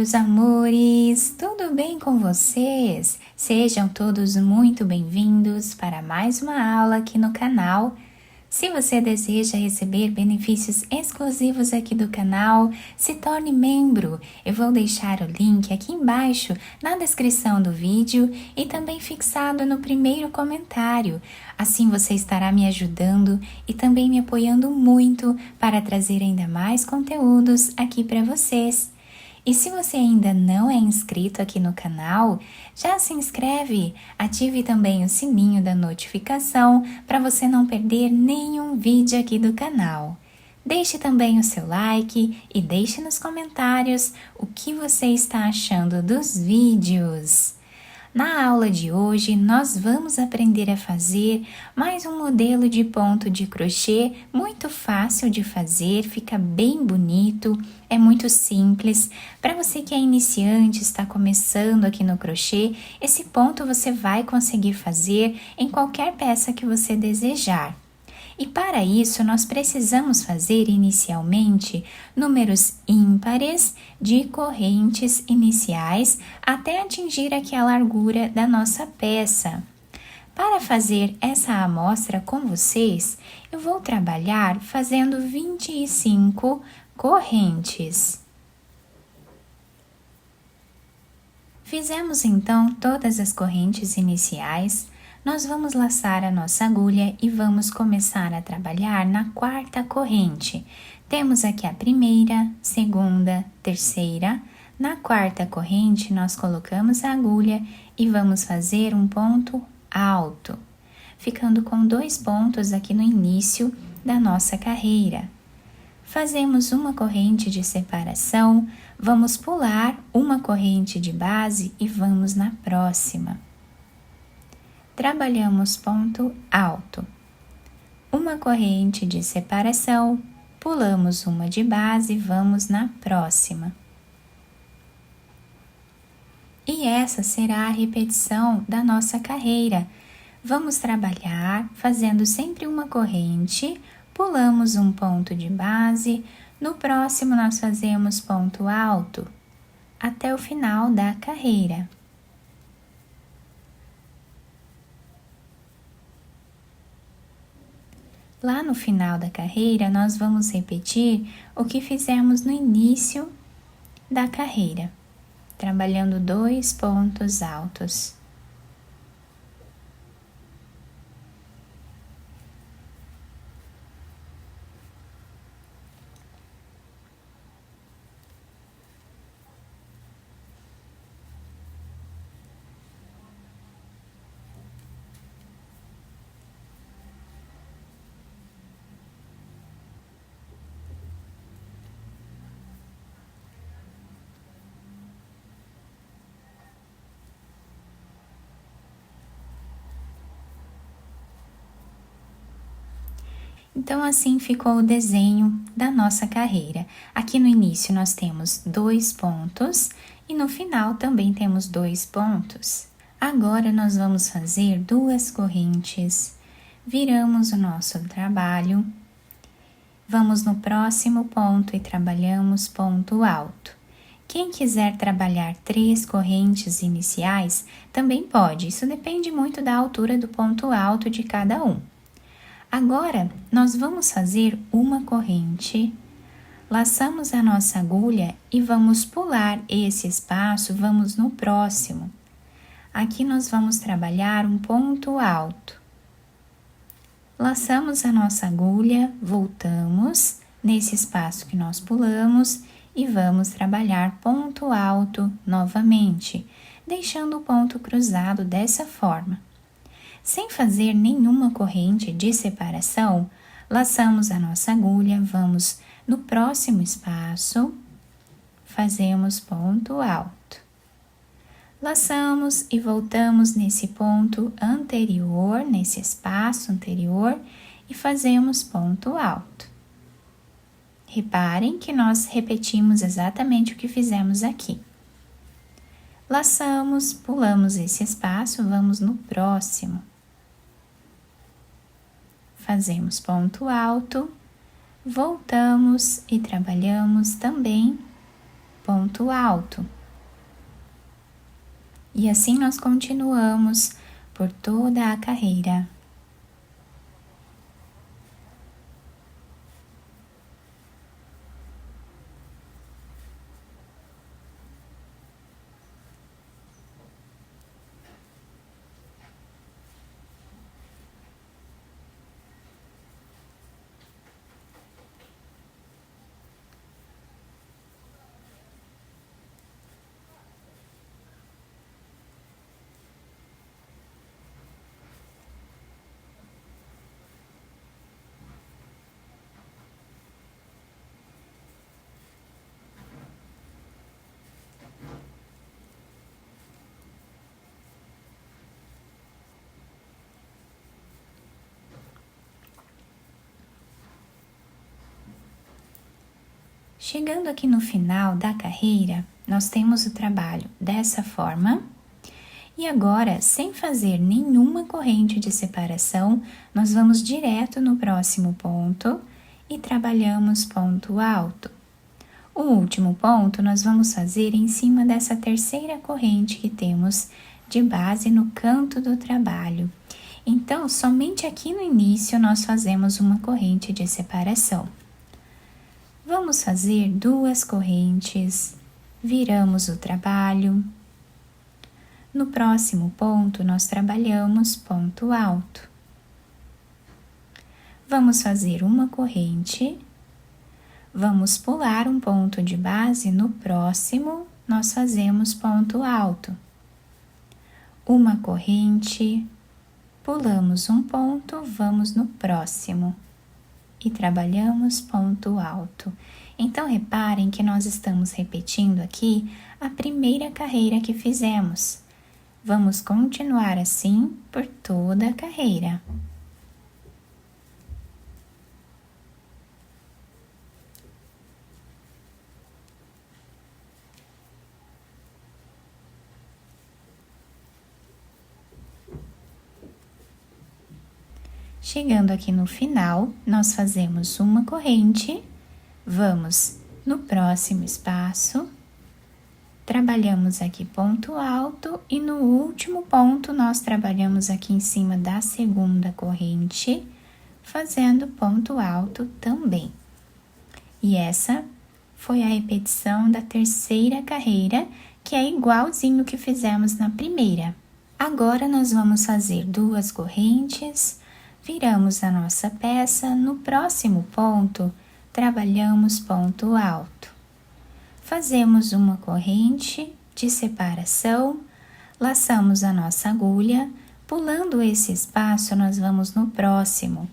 meus amores, tudo bem com vocês? Sejam todos muito bem-vindos para mais uma aula aqui no canal. Se você deseja receber benefícios exclusivos aqui do canal, se torne membro. Eu vou deixar o link aqui embaixo na descrição do vídeo e também fixado no primeiro comentário. Assim você estará me ajudando e também me apoiando muito para trazer ainda mais conteúdos aqui para vocês. E se você ainda não é inscrito aqui no canal, já se inscreve, ative também o sininho da notificação para você não perder nenhum vídeo aqui do canal. Deixe também o seu like e deixe nos comentários o que você está achando dos vídeos. Na aula de hoje, nós vamos aprender a fazer mais um modelo de ponto de crochê muito fácil de fazer, fica bem bonito, é muito simples. Para você que é iniciante, está começando aqui no crochê, esse ponto você vai conseguir fazer em qualquer peça que você desejar. E para isso, nós precisamos fazer inicialmente números ímpares de correntes iniciais até atingir aqui a largura da nossa peça. Para fazer essa amostra com vocês, eu vou trabalhar fazendo 25 correntes. Fizemos então todas as correntes iniciais. Nós vamos laçar a nossa agulha e vamos começar a trabalhar na quarta corrente. Temos aqui a primeira, segunda, terceira. Na quarta corrente, nós colocamos a agulha e vamos fazer um ponto alto, ficando com 2 pontos aqui no início da nossa carreira. Fazemos uma corrente de separação, vamos pular uma corrente de base e vamos na próxima. Trabalhamos ponto alto, uma corrente de separação, pulamos uma de base e vamos na próxima. E essa será a repetição da nossa carreira. Vamos trabalhar fazendo sempre uma corrente, pulamos um ponto de base, no próximo nós fazemos ponto alto, até o final da carreira. Lá no final da carreira, nós vamos repetir o que fizemos no início da carreira, trabalhando 2 pontos altos. Então, assim ficou o desenho da nossa carreira. Aqui no início nós temos 2 pontos e no final também temos 2 pontos. Agora nós vamos fazer 2 correntes, viramos o nosso trabalho, vamos no próximo ponto e trabalhamos ponto alto. Quem quiser trabalhar 3 correntes iniciais também pode, isso depende muito da altura do ponto alto de cada um. Agora, nós vamos fazer uma corrente, laçamos a nossa agulha e vamos pular esse espaço, vamos no próximo. Aqui nós vamos trabalhar um ponto alto. Laçamos a nossa agulha, voltamos nesse espaço que nós pulamos e vamos trabalhar ponto alto novamente, deixando o ponto cruzado dessa forma. Sem fazer nenhuma corrente de separação, laçamos a nossa agulha, vamos no próximo espaço, fazemos ponto alto. Laçamos e voltamos nesse ponto anterior, nesse espaço anterior, e fazemos ponto alto. Reparem que nós repetimos exatamente o que fizemos aqui. Laçamos, pulamos esse espaço, vamos no próximo. Fazemos ponto alto, voltamos e trabalhamos também ponto alto. E assim nós continuamos por toda a carreira. Chegando aqui no final da carreira, nós temos o trabalho dessa forma. E agora, sem fazer nenhuma corrente de separação, nós vamos direto no próximo ponto e trabalhamos ponto alto. O último ponto nós vamos fazer em cima dessa terceira corrente que temos de base no canto do trabalho. Então, somente aqui no início nós fazemos uma corrente de separação. Vamos fazer 2 correntes, viramos o trabalho. No próximo ponto, nós trabalhamos ponto alto. Vamos fazer uma corrente, vamos pular um ponto de base, no próximo, nós fazemos ponto alto. Uma corrente, pulamos um ponto, vamos no próximo. E trabalhamos ponto alto. Então, reparem que nós estamos repetindo aqui a primeira carreira que fizemos. Vamos continuar assim por toda a carreira. Chegando aqui no final, nós fazemos uma corrente, vamos no próximo espaço, trabalhamos aqui ponto alto e no último ponto nós trabalhamos aqui em cima da segunda corrente, fazendo ponto alto também. E essa foi a repetição da terceira carreira, que é igualzinho que fizemos na primeira. Agora nós vamos fazer 2 correntes, viramos a nossa peça, no próximo ponto, trabalhamos ponto alto. Fazemos uma corrente de separação, laçamos a nossa agulha, pulando esse espaço, nós vamos no próximo.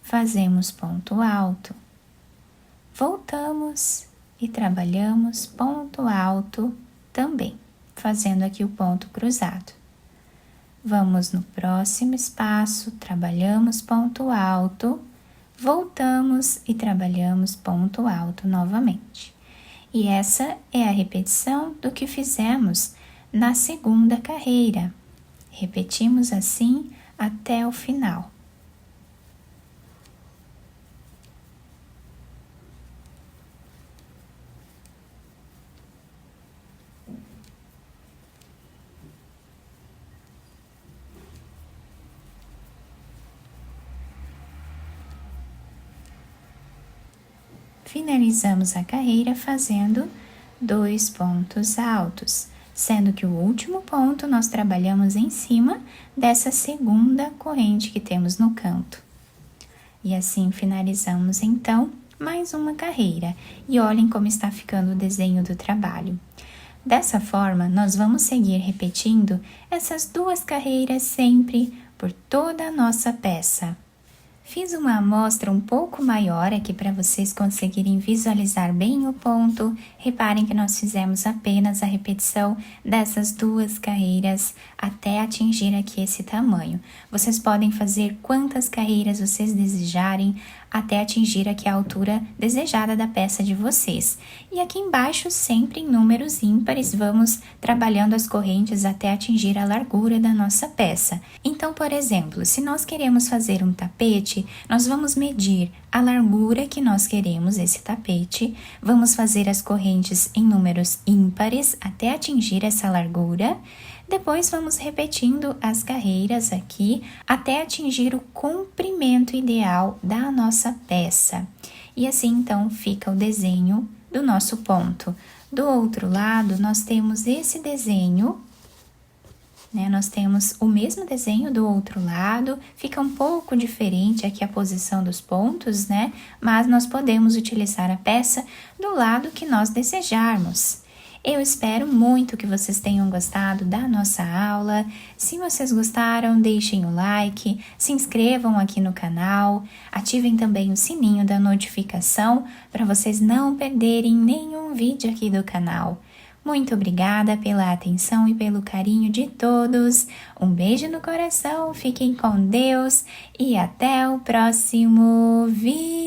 Fazemos ponto alto. Voltamos e trabalhamos ponto alto também, fazendo aqui o ponto cruzado. Vamos no próximo espaço, trabalhamos ponto alto, voltamos e trabalhamos ponto alto novamente. E essa é a repetição do que fizemos na segunda carreira. Repetimos assim até o final. Finalizamos a carreira fazendo 2 pontos altos, sendo que o último ponto nós trabalhamos em cima dessa segunda corrente que temos no canto. E assim finalizamos então mais uma carreira. E olhem como está ficando o desenho do trabalho. Dessa forma, nós vamos seguir repetindo essas 2 carreiras sempre por toda a nossa peça. Fiz uma amostra um pouco maior aqui para vocês conseguirem visualizar bem o ponto. Reparem que nós fizemos apenas a repetição dessas 2 carreiras até atingir aqui esse tamanho. Vocês podem fazer quantas carreiras vocês desejarem até atingir aqui a altura desejada da peça de vocês. E aqui embaixo, sempre em números ímpares, vamos trabalhando as correntes até atingir a largura da nossa peça. Então, por exemplo, se nós queremos fazer um tapete, tapete, nós vamos medir a largura que nós queremos esse tapete, vamos fazer as correntes em números ímpares até atingir essa largura. Depois vamos repetindo as carreiras aqui até atingir o comprimento ideal da nossa peça. E assim então fica o desenho do nosso ponto. Do outro lado nós temos esse desenho, né? Nós temos o mesmo desenho do outro lado, fica um pouco diferente aqui a posição dos pontos, né? Mas nós podemos utilizar a peça do lado que nós desejarmos. Eu espero muito que vocês tenham gostado da nossa aula. Se vocês gostaram, deixem o like, se inscrevam aqui no canal, ativem também o sininho da notificação para vocês não perderem nenhum vídeo aqui do canal. Muito obrigada pela atenção e pelo carinho de todos. Um beijo no coração, fiquem com Deus e até o próximo vídeo.